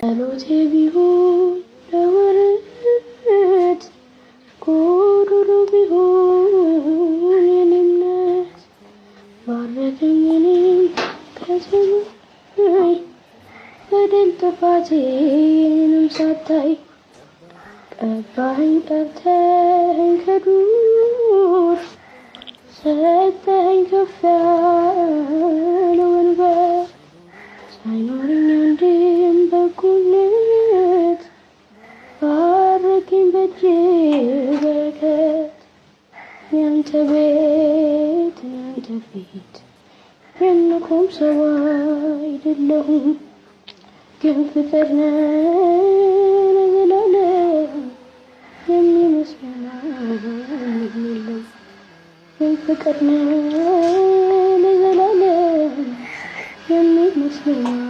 ጸሎቴ ቢሆን ለወረት ጎዶሎ ቢሆን የኔነት ባረከኝ እኔን ከሰማይ በደል ጥፋቴንም ሳታይ ቀባኸኝ ጠርተኸኝ ከዱር ሰጠኸኝ ከፍ ያለ ወንበር ሳይኖረኝ አንድም በጎነት ባረከኝ በእጅ በረከት ያንተ ቤት ያንተ ፊት የምቆም ሰው አይደለሁም ግን ፍቅር ነህ ለዘላለም የሚመስለን የለም ግን ፍቅር ነህ ለዘላለም የሚመስለን